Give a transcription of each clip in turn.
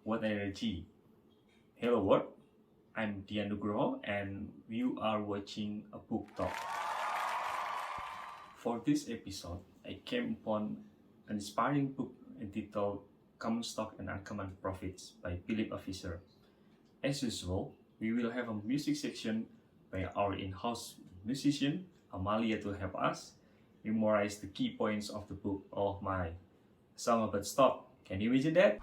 What energy? Hello world, I'm Dianugroho and you are watching a book talk. For this episode, I came upon an inspiring book entitled Common Stock and Uncommon Profits by Philip Officer. As usual, we will have a music section by our in-house musician, Amalia, to help us memorize the key points of the book. Oh my, song about stock. Can you imagine that?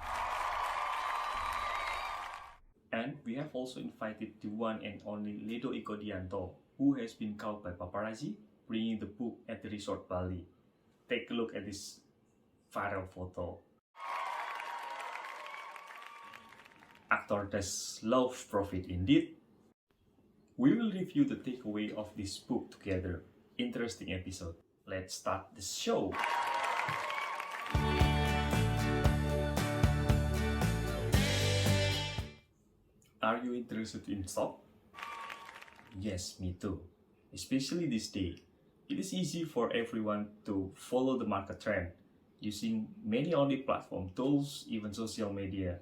And we have also invited the one and only Ledo Ikodianto, who has been caught by paparazzi bringing the book at the resort Bali. Take a look at this viral photo. Actor does love profit indeed. We will review the takeaway of this book together. Interesting episode. Let's start the show. Are you interested in stock? Yes, me too. Especially this day. It is easy for everyone to follow the market trend using many online platform tools, even social media.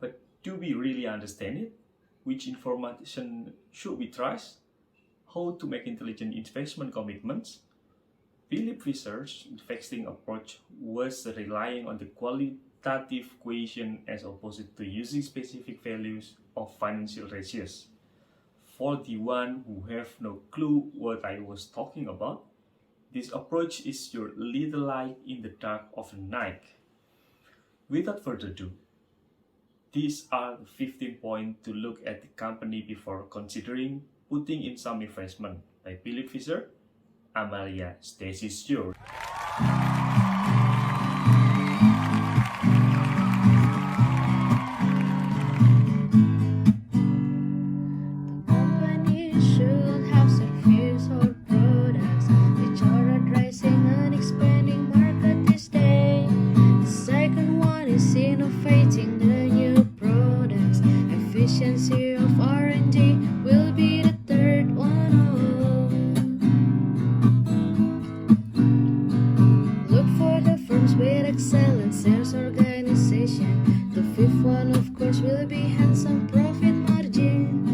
But do we really understand it? Which information should we trust? How to make intelligent investment commitments? Philip Fisher's investing approach was relying on the qualitative equation as opposed to using specific values of financial ratios. For the one who have no clue what I was talking about, this approach is your little light in the dark of the night. Without further ado, these are 15 points to look at the company before considering putting in some investment by Philip Fisher. Amalia, stage is yours. Efficiency of R&D will be the third one. Look for the firms with excellent sales organization. The fifth one, of course, will be handsome profit margin.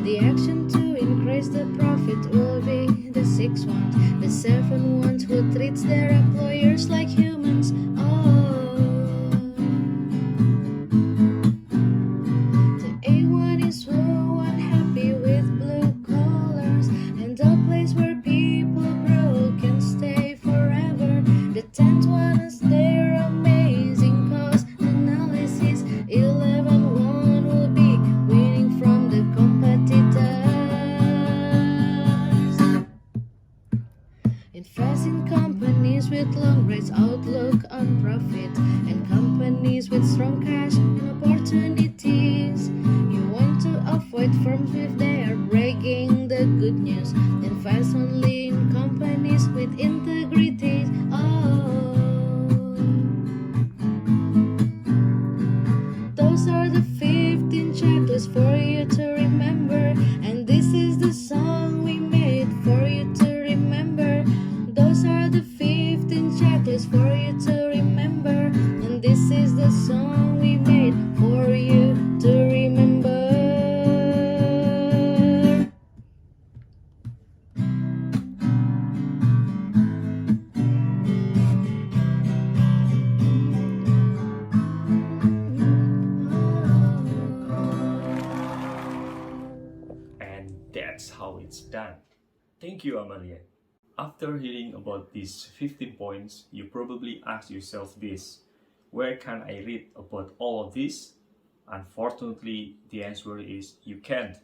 The action to increase the profit will be the sixth one. The seventh one who treats their employers like humans. Invest in companies with long range outlook on profit and companies with strong cash and opportunities. You want to avoid firms if they are bragging the good news. Invest only in companies with integrity. Those are the 15 checklists for you to remember, and this is the song we made for you to remember. Those are the 15 checklists for you to remember, and this is the song we made for you to remember. And that's how it's done. Thank you, Amalia. After hearing about these 15 points, you probably ask yourself this: where can I read about all of this? Unfortunately, the answer is you can't.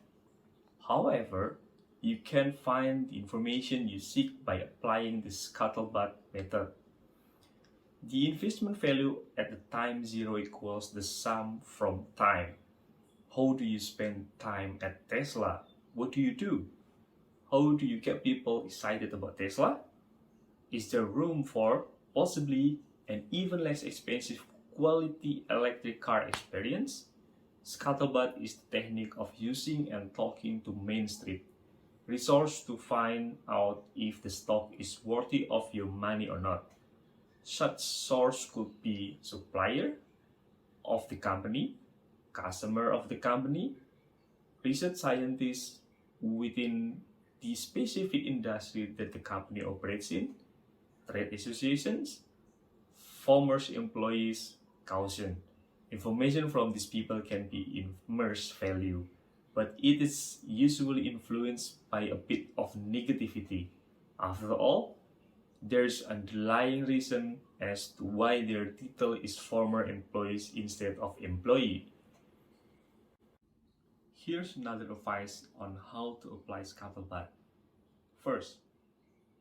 However, you can find the information you seek by applying the scuttlebutt method. The investment value at the time zero equals the sum from time. How do you spend time at Tesla? What do you do? How do you get people excited about Tesla? Is there room for possibly an even less expensive quality electric car experience? Scuttlebutt is the technique of using and talking to Main Street resource to find out if the stock is worthy of your money or not. Such source could be supplier of the company, customer of the company, research scientists within the specific industry that the company operates in, trade associations, former employees, caution. Information from these people can be immense value, but it is usually influenced by a bit of negativity. After all, there's underlying reason as to why their title is former employees instead of employee. Here's another advice on how to apply scuttlebutt. First,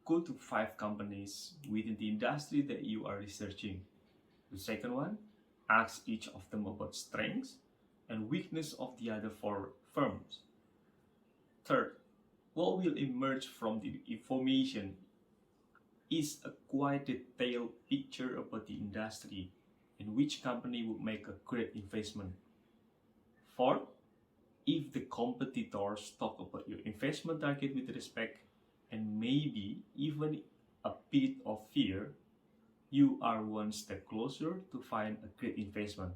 go to 5 companies within the industry that you are researching. The second one, ask each of them about strengths and weakness of the other 4 firms. Third, what will emerge from the information is a quite detailed picture about the industry and which company would make a great investment. Fourth, if the competitors talk about your investment target with respect and maybe even a bit of fear, you are one step closer to find a great investment.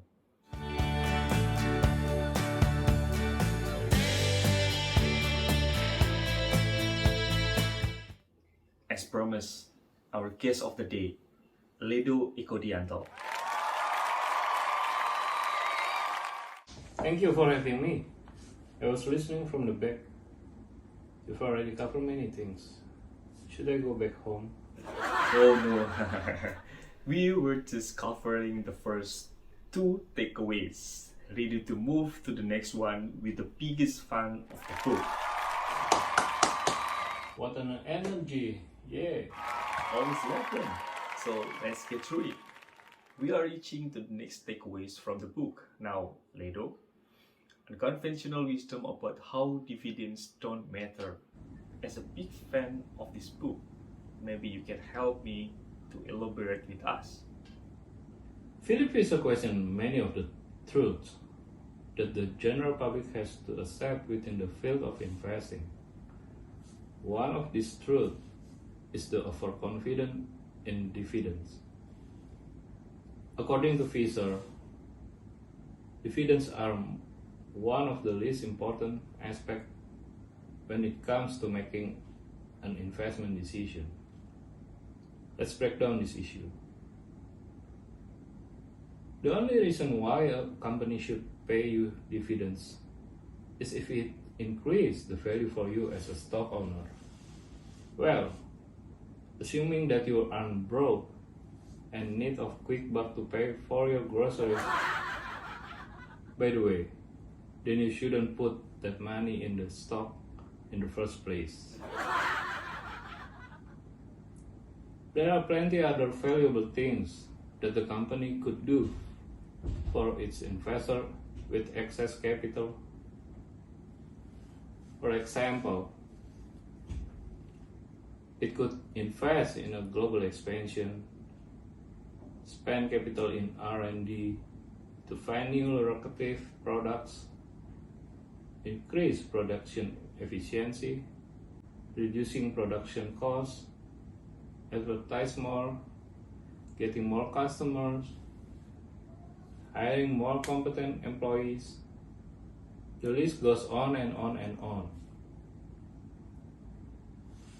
As promised, our guest of the day, Ledo Ikodianto. Thank you for having me. I was listening from the back. You've already covered many things. Should I go back home? Oh no, we were just covering the first 2 takeaways, ready to move to the next one with the biggest fan of the book. What an energy! Yeah! Almost 11, so let's get through it. We are reaching to the next takeaways from the book. Now, Ledo, unconventional wisdom about how dividends don't matter. As a big fan of this book, maybe you can help me to elaborate with us. Philip is a question many of the truths that the general public has to accept within the field of investing. One of these truths is the overconfidence in dividends. According to Fisher, dividends are one of the least important aspects when it comes to making an investment decision. Let's break down this issue. The only reason why a company should pay you dividends is if it increases the value for you as a stock owner. Well, assuming that you aren't broke and need of quick buck to pay for your groceries. By the way, then you shouldn't put that money in the stock in the first place. There are plenty other valuable things that the company could do for its investor with excess capital. For example, it could invest in a global expansion, spend capital in R&D to find new lucrative products, increase production efficiency, reducing production costs, advertise more, getting more customers, hiring more competent employees. The list goes on and on and on.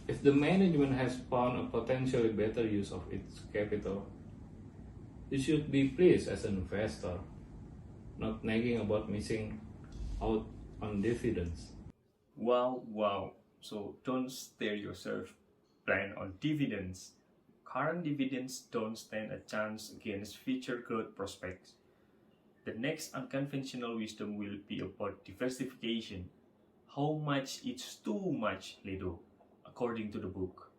If the management has found a potentially better use of its capital, you should be pleased as an investor, not nagging about missing out on dividends. Wow. So don't stare yourself blind on dividends. Current dividends don't stand a chance against future growth prospects. The next unconventional wisdom will be about diversification. How much is too much, Ledo, according to the book?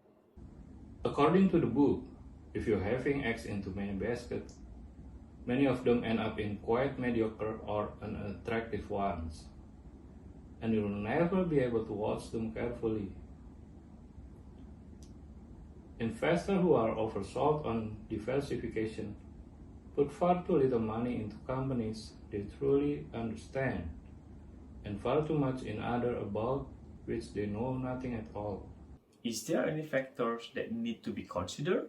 According to the book, if you're having eggs into many baskets, many of them end up in quite mediocre or unattractive ones, and you'll never be able to watch them carefully. Investors who are oversold on diversification put far too little money into companies they truly understand, and far too much in other about which they know nothing at all. Is there any factors that need to be considered?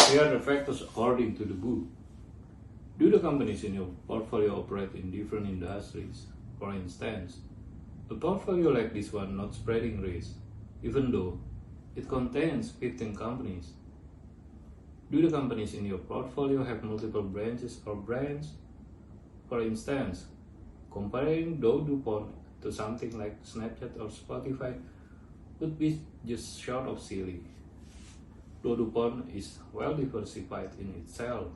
Here are the factors according to the book. Do the companies in your portfolio operate in different industries? For instance, a portfolio like this one not spreading risk, even though it contains 15 companies. Do the companies in your portfolio have multiple branches or brands? For instance, comparing Dow DuPont to something like Snapchat or Spotify would be just short of silly. Dow DuPont is well diversified in itself.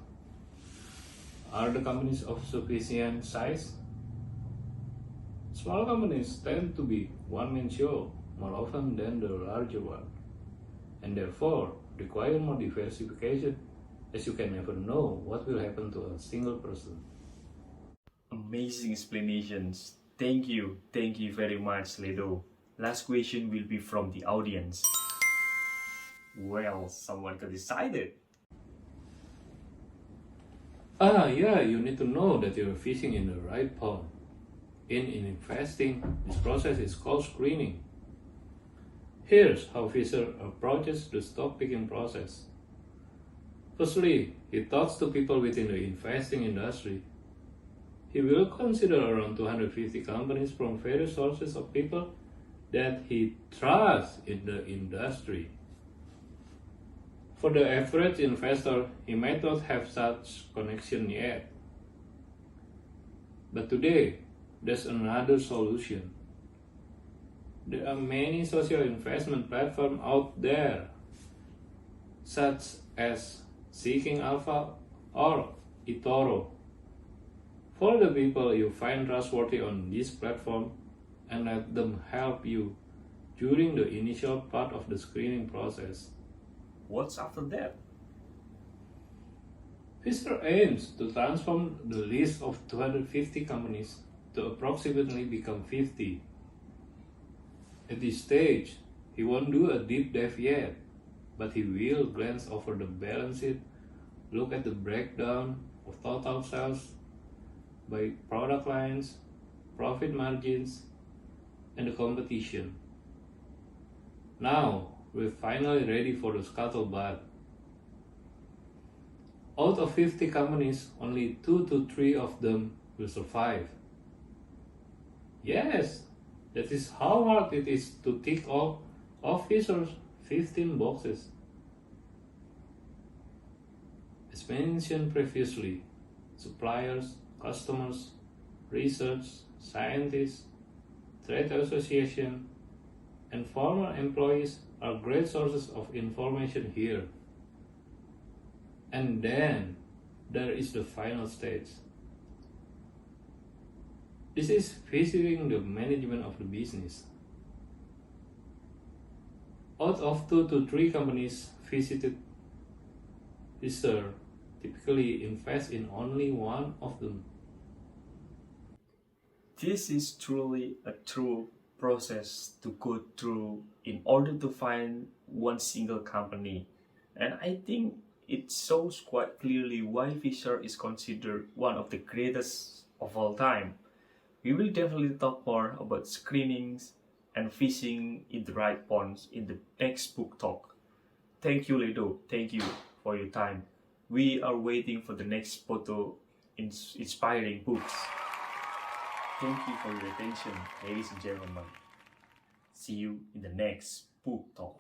Are the companies of sufficient size? Small companies tend to be one-man show more often than the larger one, and therefore require more diversification, as you can never know what will happen to a single person. Amazing explanations. Thank you very much, Ledo. Last question will be from the audience. Well, someone got decided. Yeah, you need to know that you're fishing in the right pond. In investing, this process is called screening. Here's how Fisher approaches the stock picking process. Firstly, he talks to people within the investing industry. He will consider around 250 companies from various sources of people that he trusts in the industry. For the average investor, he might not have such connection yet. But today, there's another solution. There are many social investment platforms out there, such as Seeking Alpha or eToro. Follow the people you find trustworthy on this platform and let them help you during the initial part of the screening process. What's after that? Fisher aims to transform the list of 250 companies to approximately become 50. At this stage, he won't do a deep dive yet, but he will glance over the balance sheet, look at the breakdown of total sales by product lines, profit margins, and the competition. Now, we're finally ready for the scuttlebutt. Out of 50 companies, only 2 to 3 of them will survive. Yes, that is how hard it is to tick all of Fisher's 15 boxes. As mentioned previously, suppliers, customers, research, scientists, trade association, and former employees are great sources of information here. And then there is the final stage. This is visiting the management of the business. Out of 2 to 3 companies visited, Fisher typically invests in only one of them. This is truly a true process to go through in order to find one single company. And I think it shows quite clearly why Fisher is considered one of the greatest of all time. We will definitely talk more about screenings and fishing in the right ponds in the next book talk. Thank you, Ledo. Thank you for your time. We are waiting for the next photo inspiring books. Thank you for your attention, ladies and gentlemen. See you in the next book talk.